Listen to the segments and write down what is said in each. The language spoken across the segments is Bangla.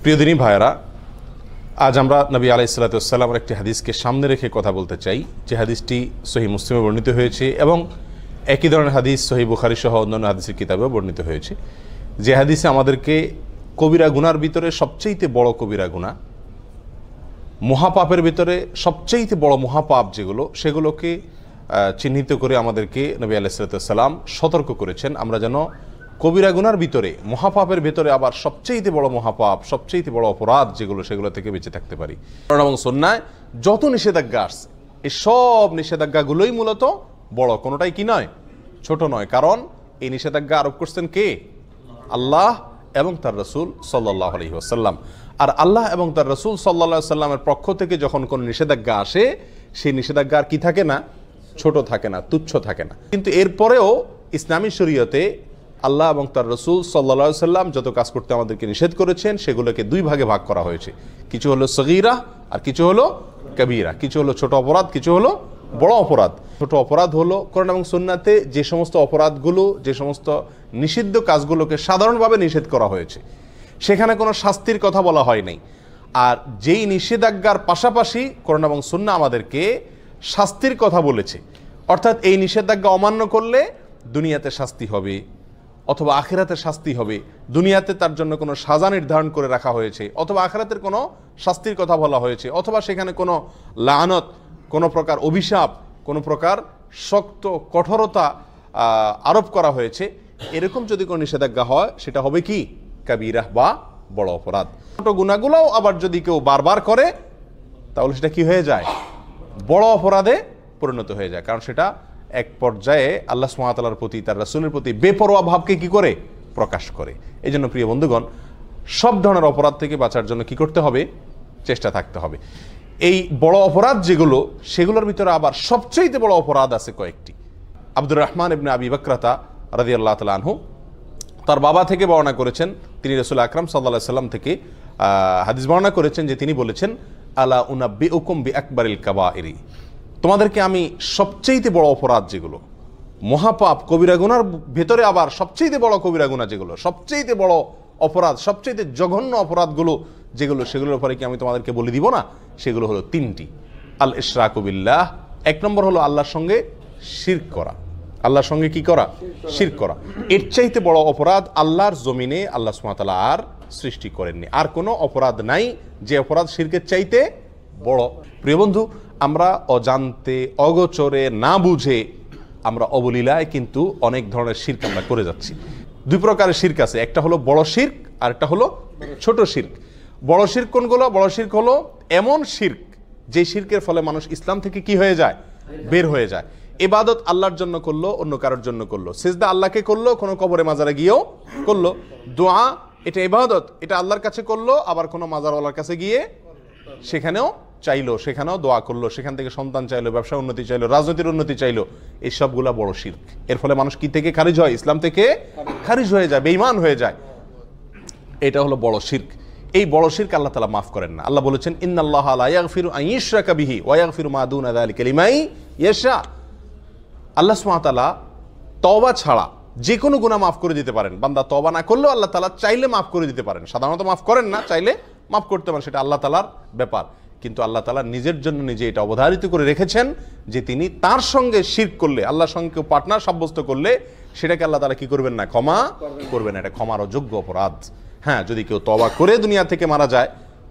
প্রিয় দিনী ভাইয়েরা, আজ আমরা নবী আলাইহিস সালাতু ওয়াস সালামের একটি হাদিসকে সামনে রেখে কথা বলতে চাই, যে হাদিসটি সহিহ মুসলিমে বর্ণিত হয়েছে এবং একই ধরনের হাদিস সহিহ বুখারী সহ অন্যান্য হাদিসের কিতাবেও বর্ণিত হয়েছে। যে হাদিসে আমাদেরকে কবিরা গুনার ভিতরে সবচেয়ে বড় কবিরা গুনাহ, মহাপাপের ভিতরে সবচেয়ে বড় মহাপাপ যেগুলো, সেগুলোকে চিহ্নিত করে আমাদেরকে নবী আলাইহিস সালাতু ওয়াস সালাম সতর্ক করেছেন। আমরা যেন কবিরা গুনার ভিতরে, মহাপাপের ভিতরে আবার সবচেয়ে বড় মহাপাপ, সবচেয়ে বড় অপরাধ যেগুলো, সেগুলো থেকে বেঁচে থাকতে পারি। কোরআন এবং সুন্নাহয় যত নিষেধাজ্ঞা আসছে, এই সব নিষেধাজ্ঞাগুলোই মূলত বড়, কোনোটাই কি নয়, ছোট নয়। কারণ এই নিষেধাজ্ঞা আরোপ করছেন কে? আল্লাহ এবং তার রাসূল সাল্লাল্লাহু আলাইহি ওয়াসাল্লাম। আর আল্লাহ এবং তার রাসূল সাল্লাল্লাহু আলাইহি ওয়াসাল্লামের পক্ষ থেকে যখন কোনো নিষেধাজ্ঞা আসে, সেই নিষেধাজ্ঞা আর কি থাকে না, ছোট থাকে না, তুচ্ছ থাকে না। কিন্তু এরপরেও ইসলামী শরীয়তে আল্লাহ এবং তার রাসূল সাল্লাল্লাহু আলাইহি ওয়াসাল্লাম যত কাজ করতে আমাদেরকে নিষেধ করেছেন, সেগুলোকে দুই ভাগে ভাগ করা হয়েছে। কিছু হলো সগীরা আর কিছু হলো কবিরা। কিছু হলো ছোট অপরাধ, কিছু হলো বড় অপরাধ। ছোট অপরাধ হলো কোরআন এবং সুন্নাতে যে সমস্ত অপরাধগুলো, যে সমস্ত নিষিদ্ধ কাজগুলোকে সাধারণভাবে নিষেধ করা হয়েছে, সেখানে কোনো শাস্তির কথা বলা হয় নাই। আর যেই নিষেধাজ্ঞার পাশাপাশি কোরআন এবং সুন্নাহ আমাদেরকে শাস্তির কথা বলেছে, অর্থাৎ এই নিষেধাজ্ঞা অমান্য করলে দুনিয়াতে শাস্তি হবে অথবা আখিরাতে শাস্তি হবে। দুনিয়াতে তার জন্য কোনো সাজা নির্ধারণ করে রাখা হয়েছে, অথবা আখিরাতের কোনো শাস্তির কথা বলা হয়েছে, অথবা সেখানে কোনো লানত, কোনো প্রকার অভিশাপ, কোনো প্রকার শক্ত কঠোরতা আরোপ করা হয়েছে। এরকম যদি কোনো নিষেধাজ্ঞা হয়, সেটা হবে কি? কাবীরা বা বড় অপরাধ। ছোট গুনাহগুলোও আবার যদি কেউ বারবার করে, তাহলে সেটা কি হয়ে যায়? বড় অপরাধে পরিণত হয়ে যায়। কারণ সেটা এক পর্যায়ে আল্লাহ সুবহানাহু ওয়া তাআলার প্রতি, তার রাসূলের প্রতি বেপরোয়া ভাবকে কি করে? প্রকাশ করে। এই জন্য প্রিয় বন্ধুগণ, সব ধরনের অপরাধ থেকে বাঁচার জন্য কি করতে হবে? চেষ্টা থাকতে হবে। এই বড় অপরাধ যেগুলো, সেগুলোর ভিতরে আবার সবচেয়ে বড় অপরাধ আছে কয়েকটি। আব্দুর রহমান ইবনে আবি বকরাতা রাদিয়াল্লাহু তাআলা আনহু তার বাবা থেকে বর্ণনা করেছেন, তিনি রাসূল আকরাম সাল্লাল্লাহু আলাইহি সাল্লাম থেকে হাদিস বর্ণনা করেছেন যে তিনি বলেছেন, আলা উনাব্বিউকুম বিআকবারিল কাবাইরি, তোমাদেরকে আমি সবচেয়ে বড় অপরাধ যেগুলো, মহাপাপ কবিরা গুনার ভেতরে আবার সবচেয়ে বড় কবিরা গুনাহ যেগুলো, সবচেয়ে বড় অপরাধ, সবচেয়ে জঘন্য অপরাধগুলো যেগুলো, সেগুলোর উপরে কি আমি তোমাদেরকে বলে দিব না? সেগুলো হলো তিনটি। আল ইশরাকু বিল্লাহ, এক নম্বর হলো আল্লাহর সঙ্গে শিরক করা। আল্লাহর সঙ্গে কি করা? শিরক করা। এর চাইতে বড় অপরাধ আল্লাহর জমিনে আল্লাহ সুবহানাহু ওয়া তাআলা আর সৃষ্টি করেননি। আর কোনো অপরাধ নাই যে অপরাধ শিরকের চাইতে বড়। প্রিয় বন্ধু, আমরা অজান্তে, অগোচরে, না বুঝে আমরা অবলীলায় কিন্তু অনেক ধরনের শিরক আমরা করে যাচ্ছি। দুই প্রকারের শিরক আছে, একটা হলো বড় শিরক আর একটা হলো ছোট শিরক। বড় শিরক কোনগুলো? বড় শিরক হলো এমন শিরক যে শিরকের ফলে মানুষ ইসলাম থেকে কি হয়ে যায়? বের হয়ে যায়। ইবাদত আল্লাহর জন্য করলো, অন্য কারোর জন্য করলো। সিজদা আল্লাহকে করলো, কোনো কবরে মাজারে গিয়েও করলো। দোয়া, এটা ইবাদত, এটা আল্লাহর কাছে করলো, আবার কোনো মাজারওয়ালার কাছে গিয়ে সেখানেও চাইলো, সেখানেও দোয়া করলো, সেখান থেকে সন্তান চাইলো, ব্যবসা উন্নতি চাইলো, রাজনীতির উন্নতি চাইলো। এই সবগুলা বড় শিরক। এর ফলে মানুষ কি থেকে খারিজ হয়? ইসলাম থেকে খারিজ হয়ে যায়, বেঈমান হয়ে যায়। এটা হলো বড় শিরক। এই বড় শিরক আল্লাহ তাআলা মাফ করেন না। আল্লাহ বলেছেন, ইন্নাল্লাহা লা ইয়াগফিরু আন ইউশরাকা বিহি ওয়া ইয়াগফিরু মা দুনা যালিকা লিমান ইয়াশা। আল্লাহ সুবহানাহু ওয়া তাআলা তওবা ছাড়া যে কোনো গুনাহ মাফ করে দিতে পারেন। বান্দা তওবা না করলেও আল্লাহ তাআলা চাইলে মাফ করে দিতে পারেন। সাধারণত মাফ করেন না, চাইলে মাফ করতে পারেন, সেটা আল্লাহ তাআলার ব্যাপার। কিন্তু আল্লাহ তাআলা নিজের জন্য নিজে এটা অবধারিত করে রেখেছেন যে তিনি তার সঙ্গে শিরক করলে, আল্লাহর সঙ্গে কেউ পার্টনার সাব্যস্ত করলে, সেটাকে আল্লাহ তাআলা কি করবেন না? ক্ষমা করবেন। এটা ক্ষমার অযোগ্য অপরাধ। হ্যাঁ, যদি কেউ তওবা করে দুনিয়া থেকে মারা যায়,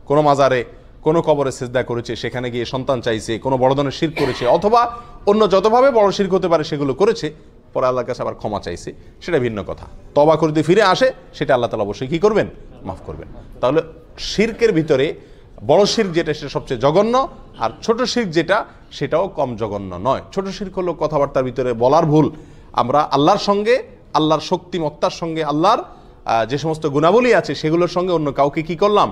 কোনো মাজারে, কোনো কবরে সিজদা করেছে, সেখানে গিয়ে সন্তান চাইছে, কোনো বড় ধরনের শিরক করেছে, অথবা অন্য যতভাবে বড় শিরক হতে পারে সেগুলো করেছে, পরে আল্লাহর কাছে আবার ক্ষমা চাইছে, সেটা ভিন্ন কথা। তওবা করতে ফিরে আসে, সেটা আল্লাহ তাআলা অবশ্যই কি করবেন? মাফ করবেন। তাহলে শিরকের ভিতরে বড় শিরক যেটা, সেটা সবচেয়ে জঘন্য, আর ছোট শিরক যেটা, সেটাও কম জঘন্য নয়। ছোট শিরক হলো কথাবার্তার ভিতরে বলার ভুল। আমরা আল্লাহর সঙ্গে, আল্লাহর শক্তিমত্তার সঙ্গে, আল্লাহর যে সমস্ত গুণাবলী আছে সেগুলোর সঙ্গে অন্য কাউকে কি করলাম?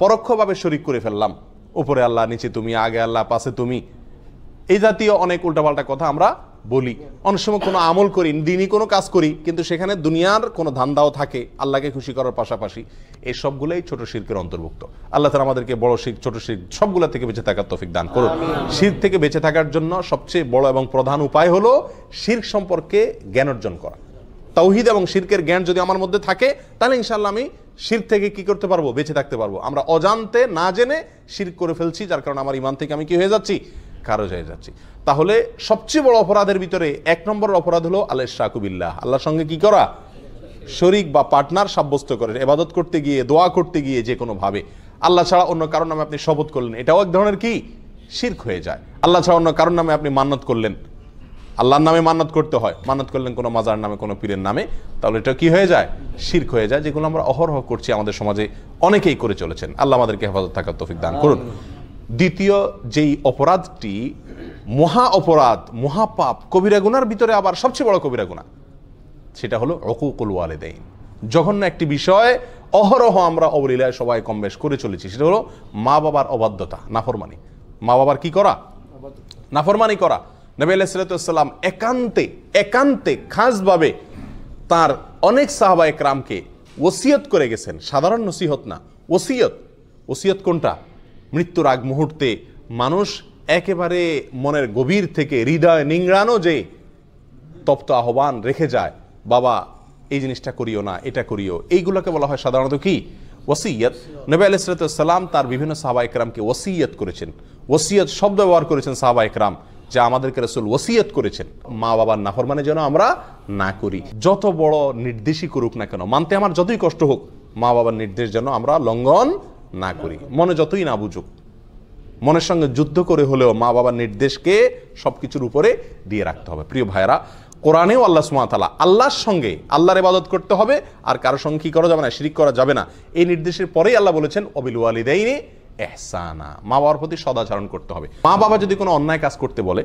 পরোক্ষভাবে শরীক করে ফেললাম। উপরে আল্লাহ, নিচে তুমি, আগে আল্লাহ, পাশে তুমি, এই জাতীয় অনেক উল্টাপাল্টা কথা আমরা বলি। অনেক সময় কোনো আমল করি, দিনই কোনো কাজ করি, কিন্তু সেখানে দুনিয়ার কোনো ধান্দাও থাকে আল্লাহকে খুশি করার পাশাপাশি। এই সবগুলোই ছোট শিরকের অন্তর্ভুক্ত। আল্লাহ তাআলা আমাদেরকে বড় শিরক, ছোট শিরক সবগুলা থেকে বেঁচে থাকার তৌফিক দান করুন। শিরক থেকে বেঁচে থাকার জন্য সবচেয়ে বড় এবং প্রধান উপায় হলো শিরক সম্পর্কে জ্ঞান অর্জন করা। তাওহীদ এবং শিরকের জ্ঞান যদি আমার মধ্যে থাকে, তাহলে ইনশাআল্লাহ আমি শিরক থেকে কি করতে পারবো? বেঁচে থাকতে পারবো। আমরা অজান্তে না জেনে শিরক করে ফেলছি, যার কারণে আমার ঈমান থেকে আমি কি হয়ে যাচ্ছি? খারিজ হয়ে যাচ্ছি। তাহলে সবচেয়ে বড় অপরাধের ভিতরে 1 নম্বর অপরাধ হলো আল ইশরাকু বিল্লাহ, আল্লাহর সঙ্গে কি করা? শরীক বা পার্টনার সাব্যস্ত করে ইবাদত করতে গিয়ে, দোয়া করতে গিয়ে যে কোনো ভাবে আল্লাহ ছাড়া অন্য কারোর নামে আপনি শপথ করলেন, এটাও এক ধরনের কি? শিরক হয়ে যায়। আল্লাহ ছাড়া অন্য কারোর নামে আপনি মান্নত করলেন, আল্লাহর নামে মান্নত করতে হয়, মান্নত করলেন কোনো মাজার নামে, কোনো পীরের নামে, তাহলে এটা কি হয়ে যায়? শিরক হয়ে যায়, যেগুলো আমরা অহরহ করছি, আমাদের সমাজে অনেকেই করে চলেছেন। আল্লাহ আমাদেরকে হেফাজত থাকার তৌফিক দান করুন। দ্বিতীয় যেই অপরাধটি মহা অপরাধ, মহাপাপ, কবিরা গুনার ভিতরে আবার সবচেয়ে বড় কবিরা গুনাহ, সেটা হলো উকুকুল ওয়ালিদাইন। জঘন্য একটি বিষয় অহরহ আমরা অবলীলায় সবাই কম বেশ করে চলেছি, সেটা হলো মা বাবার অবাধ্যতা, নাফরমানি। মা বাবার কি করা? নাফরমানি করা। নবী আলাইহিস সালাতু ওয়াস সালাম একান্তে খাসভাবে তার অনেক সাহাবায়ে কেরামকে ওসিয়ত করে গেছেন। সাধারণ নসিহত না, ওসিয়ত কোনটা? মৃত্যুর আগ মুহূর্তে মানুষ একেবারে মনের গভীর থেকে হৃদয় নিংড়ানো যে তপ্ত আহ্বান রেখে যায়, বাবা এই জিনিসটা করিও না, এটা করিও, এইগুলোকে বলা হয় সাধারণত কি? ওসিয়ত। নবী আলাইহিস সালাতু ওয়াস সালাম তার বিভিন্ন সাহাবায়ে কেরামকে ওসিয়ত করেছেন। ওসিয়ত শব্দ ব্যবহার করেছেন সাহাবায়ে কেরাম, যা আমাদেরকে রাসূল ওসিয়ত করেছেন মা বাবার নাফরমানি যেন আমরা না করি। যত বড় নির্দেশই করুক না কেন, মানতে আমার যতই কষ্ট হোক, মা বাবার নির্দেশ যেন আমরা লঙ্ঘন না করি। মনে যতই না বুঝুক, মনের সঙ্গে যুদ্ধ করে হলেও মা বাবার নির্দেশকে সবকিছুর উপরে দিয়ে রাখতে হবে। প্রিয় ভাইরা, কোরআনেও আল্লাহ সুবহানাহু ওয়া তাআলা আল্লাহর সঙ্গে আল্লাহর ইবাদত করতে হবে, আর কারোর সঙ্গে কি করা যাবে না? শিরিক করা যাবে না। এই নির্দেশের পরেই আল্লাহ বলেছেন ওয়াবিল ওয়ালিদাইনি ইহসানা, মা বাবার প্রতি সদাচরণ করতে হবে। মা বাবা যদি কোনো অন্যায় কাজ করতে বলে,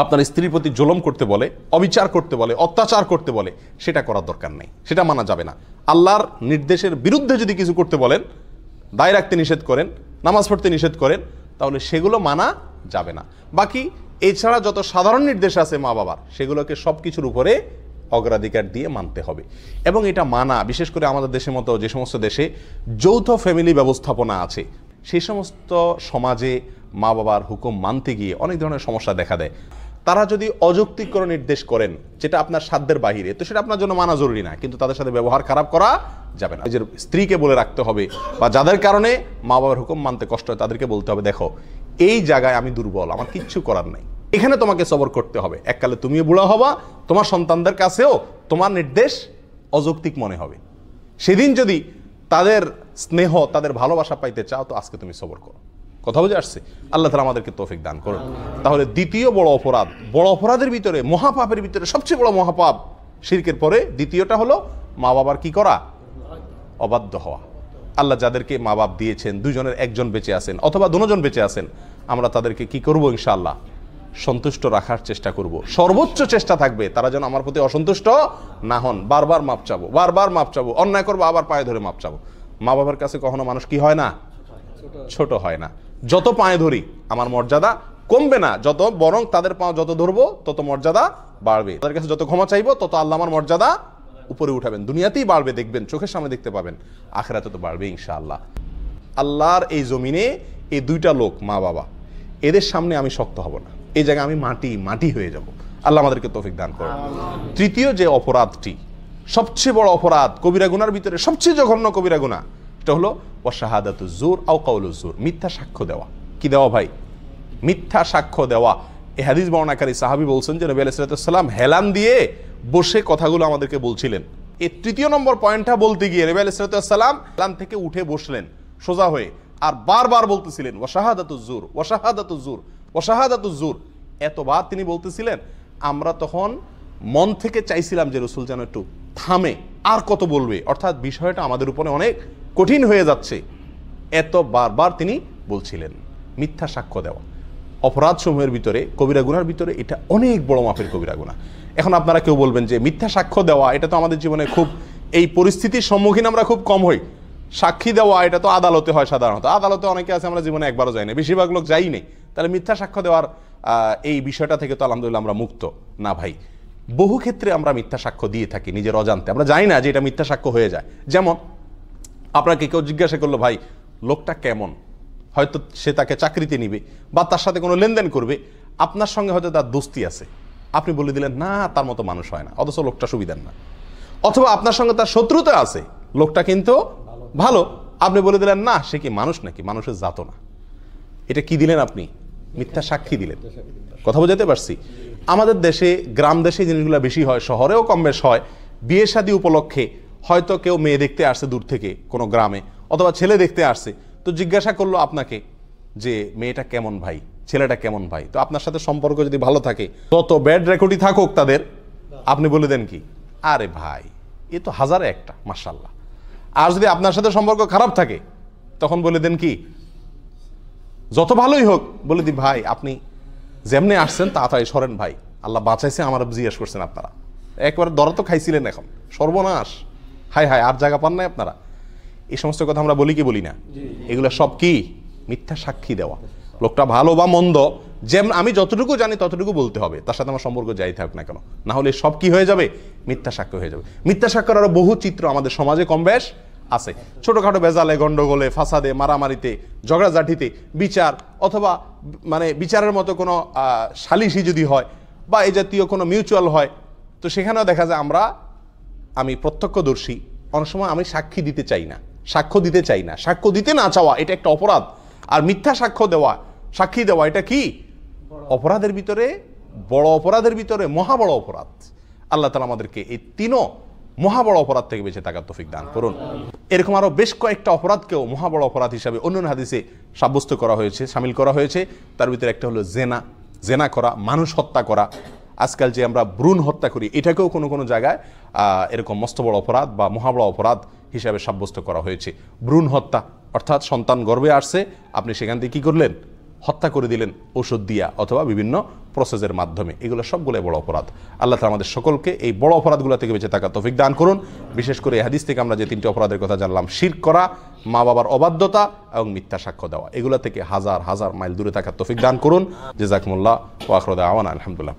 আপনার স্ত্রীর প্রতি জুলুম করতে বলে, অবিচার করতে বলে, অত্যাচার করতে বলে, সেটা করার দরকার নেই, সেটা মানা যাবে না। আল্লাহর নির্দেশের বিরুদ্ধে যদি কিছু করতে বলেন, দায় রাখতে নিষেধ করেন, নামাজ পড়তে নিষেধ করেন, তাহলে সেগুলো মানা যাবে না। বাকি এছাড়া যত সাধারণ নির্দেশ আছে মা বাবার, সেগুলোকে সব কিছুর উপরে অগ্রাধিকার দিয়ে মানতে হবে। এবং এটা মানা, বিশেষ করে আমাদের দেশের মতো যে সমস্ত দেশে যৌথ ফ্যামিলি ব্যবস্থাপনা আছে, সেই সমস্ত সমাজে মা বাবার হুকুম মানতে গিয়ে অনেক ধরনের সমস্যা দেখা দেয়। তারা যদি অযৌক্তিক কোনো নির্দেশ করেন যেটা আপনার সাধ্যের বাহিরে, তো সেটা আপনার জন্য মানা জরুরি না, কিন্তু তাদের সাথে ব্যবহার খারাপ করা যাবে না। নিজের স্ত্রীকে বলে রাখতে হবে, বা যাদের কারণে মা বাবার হুকুম মানতে কষ্ট হয় তাদেরকে বলতে হবে, দেখো এই জায়গায় আমি দুর্বল, আমার কিচ্ছু করার নাই, এখানে তোমাকে সবর করতে হবে। এককালে তুমিও বুড়া হবা, তোমার সন্তানদের কাছেও তোমার নির্দেশ অযৌক্তিক মনে হবে। সেদিন যদি তাদের স্নেহ, তাদের ভালোবাসা পাইতে চাও, তো আজকে তুমি সবর করো। কথা বুঝে আসছে? আল্লাহ তাআলা আমাদেরকে তৌফিক দান করুন। তাহলে দ্বিতীয় বড় অপরাধ, বড় অপরাধের ভিতরে, মহাপাপের ভিতরে সবচেয়ে বড় মহাপাপ, শিরকের পরে দ্বিতীয়টা হলো মা বাবার কি করা? অবাধ্য হওয়া। আল্লাহ যাদেরকে মা বাপ দিয়েছেন, দুজনের একজন বেঁচে আছেন অথবা দুজন বেঁচে আছেন, আমরা তাদেরকে কি করব? ইনশাআল্লাহ সন্তুষ্ট রাখার চেষ্টা করব। সর্বোচ্চ চেষ্টা থাকবে তারা যেন আমার প্রতি অসন্তুষ্ট না হন। বারবার মাপ চাবো, বারবার মাপ চাবো, অন্যায় করবো আবার পায়ে ধরে মাপ চাবো। মা বাবার কাছে কখনো মানুষ কি হয় না? ছোট হয় না। যত পায়ে ধরি আমার মর্যাদা কমবে না, যত বরং তাদের পা যত ধরবো তত মর্যাদা বাড়বে। তাদের কাছে যত ক্ষমা চাইবো তত আল্লাহ আমার মর্যাদা উপরে উঠাবেন। দুনিয়াতেই বাড়বে, দেখবেন, চোখের সামনে দেখতে পাবেন, আখিরাতে তো বাড়বে ইনশাআল্লাহ। আল্লাহর এই জমিনে এই দুইটা লোক, মা বাবা, এদের সামনে আমি শক্ত হব না, এই জায়গায় আমি মাটি হয়ে যাব। আল্লাহ আমাদেরকে তৌফিক দান করেন। তৃতীয় যে অপরাধটি, সবচেয়ে বড় অপরাধ, কবিরা গুনার ভিতরে সবচেয়ে জঘন্য কবিরা গুনাহ, এটা হলো ওয়াশাহাদাতুজ জুর আও কাউলুজ জুর, মিথ্যা সাক্ষ্য দেওয়া। কি দেওয়া ভাই? মিথ্যা সাক্ষ্য দেওয়া। এই হাদিস বর্ণনাকারী সাহাবী বলছেন যে নবী আলাইহিস সালাম হেলান দিয়ে বসে কথাগুলো আমাদেরকে বলছিলেন। এই তৃতীয় নম্বর পয়েন্টটা বলতে গিয়ে নবী আলাইহিস সালাম হেলান থেকে উঠে বসলেন সোজা হয়ে, আর বারবার বলতেছিলেন ওয়াশাহাদাতুজ জুর, ওয়াশাহাদাতুজ জুর, ওয়াশাহাদাতুজ জুর। এতবার তিনি বলতেছিলেন, আমরা তখন মন থেকে চাইছিলাম যে রাসূল যেন একটু থামে, আর কত বলবে, অর্থাৎ বিষয়টা আমাদের উপরে অনেক কঠিন হয়ে যাচ্ছে। এত বারবার তিনি বলছিলেন। মিথ্যা সাক্ষ্য দেওয়া অপরাধ সমূহের ভিতরে, কবিরা গুনার ভিতরে এটা অনেক বড় মাপের কবিরা গুনাহ। এখন আপনারা কেউ বলবেন যে মিথ্যা সাক্ষ্য দেওয়া, এটা তো আমাদের জীবনে খুব, এই পরিস্থিতির সম্মুখীন আমরা খুব কম হই। সাক্ষী দেওয়া এটা তো আদালতে হয় সাধারণত, আদালতে অনেকে আছে আমরা জীবনে একবারও যাই না, বেশিরভাগ লোক যাই নেই। তাহলে মিথ্যা সাক্ষ্য দেওয়ার এই বিষয়টা থেকে তো আলহামদুলিল্লাহ আমরা মুক্ত না ভাই। বহু ক্ষেত্রে আমরা মিথ্যা সাক্ষ্য দিয়ে থাকি নিজের অজান্তে, আমরা জানি না যে এটা মিথ্যা সাক্ষ্য হয়ে যায়। যেমন আপনাকে কেউ জিজ্ঞাসা করলো, ভাই লোকটা কেমন, হয়তো সে তাকে চাকরিতে নিবে বা তার সাথে কোনো লেনদেন করবে, আপনার সঙ্গে হয়তো তার দোস্তি আছে, আপনি বলে দিলেন না তার মতো মানুষ হয় না, অথচ লোকটা সুবিধার না। অথবা আপনার সঙ্গে তার শত্রুতা আছে, লোকটা কিন্তু ভালো, আপনি বলে দিলেন না সে কি মানুষ নাকি, মানুষের জাতও না। এটা কি দিলেন আপনি? মিথ্যা সাক্ষী দিলেন। কথা বোঝাতে পারছি? আমাদের দেশে, গ্রাম দেশে জিনিসগুলো বেশি হয়, শহরেও কম বেশ হয়। বিয়ে শাদী উপলক্ষে হয়তো কেউ মেয়ে দেখতে আসছে দূর থেকে কোনো গ্রামে, অথবা ছেলে দেখতে আসছে, তো জিজ্ঞাসা করলো আপনাকে যে মেয়েটা কেমন ভাই, ছেলেটা কেমন ভাই। তো আপনার সাথে সম্পর্ক যদি ভালো থাকে, তত ব্যাড রেকর্ডই থাকুক তাদের, আপনি বলে দেন কি, আরে ভাই এ তো হাজারে একটা, মাশাআল্লাহ। আর যদি আপনার সাথে সম্পর্ক খারাপ থাকে, তখন বলে দেন কি, যত ভালোই হোক, বলে দি ভাই আপনি যেমনি আসছেন তাড়াতাড়ি সরেন ভাই, আল্লাহ বাঁচাইছে, আমার জিজ্ঞেস করছেন আপনারা, একবার দরা তো খাইছিলেন, এখন সর্বনাশ, হায় হায়, আর জায়গা পান নাই আপনারা। এই সমস্ত কথা আমরা বলি কি বলি না? এগুলো সব কি? মিথ্যা সাক্ষী দেওয়া। লোকটা ভালো বা মন্দ, যেমন আমি যতটুকু জানি ততটুকু বলতে হবে, তার সাথে আমার সম্পর্ক যাই থাক না কেন, না হলে সব কি হয়ে যাবে? মিথ্যা সাক্ষ্য হয়ে যাবে। মিথ্যা সাক্ষ্যের আরো বহু চিত্র আমাদের সমাজে কম বেশ আছে। ছোটখাটো বেজালে, গন্ডগোলে, ফাসাদে, মারামারিতে, ঝগড়াঝাটিতে, বিচার অথবা মানে বিচারের মতো কোনো সালিশি যদি হয়, বা এই জাতীয় কোনো মিউচুয়াল হয়, তো সেখানেও দেখা যায় আমি প্রত্যক্ষদর্শী, অনেক সময় আমি সাক্ষী দিতে চাই না, সাক্ষ্য দিতে চাই না। সাক্ষ্য দিতে না চাওয়া এটা একটা অপরাধ, আর মিথ্যা সাক্ষী দেওয়া এটা কি? অপরাধের ভিতরে, বড় অপরাধের ভিতরে মহা বড় অপরাধ। আল্লাহ তাআলা আমাদেরকে এই তিনও মহা বড় অপরাধ থেকে বেঁচে থাকার তৌফিক দান করুন। এরকম আরো বেশ কয়েকটা অপরাধকেও মহা বড় অপরাধ হিসাবে অন্যান্য হাদিসে সাব্যস্ত করা হয়েছে, শামিল করা হয়েছে। তার ভিতরে একটা হলো জেনা করা, মানুষ হত্যা করা। আজকাল যে আমরা ভ্রূণ হত্যা করি, এটাকেও কোনো কোনো জায়গায় এরকম মস্ত বড় অপরাধ বা মহা বড় অপরাধ হিসাবে সাব্যস্ত করা হয়েছে। ভ্রূণ হত্যা অর্থাৎ সন্তান গর্ভে আসছে, আপনি সেখান থেকে কি করলেন? হত্যা করে দিলেন ওষুধ দিয়া অথবা বিভিন্ন প্রসেসের মাধ্যমে। এগুলো সবগুলো বড় অপরাধ। আল্লাহ তাআলা আমাদের সকলকে এই বড় অপরাধগুলো থেকে বেঁচে থাকার তৌফিক দান করুন। বিশেষ করে এই হাদিস থেকে আমরা যে তিনটি অপরাধের কথা জানলাম, শিরক করা, মা বাবার অবাধ্যতা এবং মিথ্যা সাক্ষ্য দেওয়া, এগুলো থেকে হাজার হাজার মাইল দূরে থাকার তৌফিক দান করুন। জাযাকুমুল্লাহ ওয়া আখিরু দাওয়ানা আলহামদুলিল্লাহ।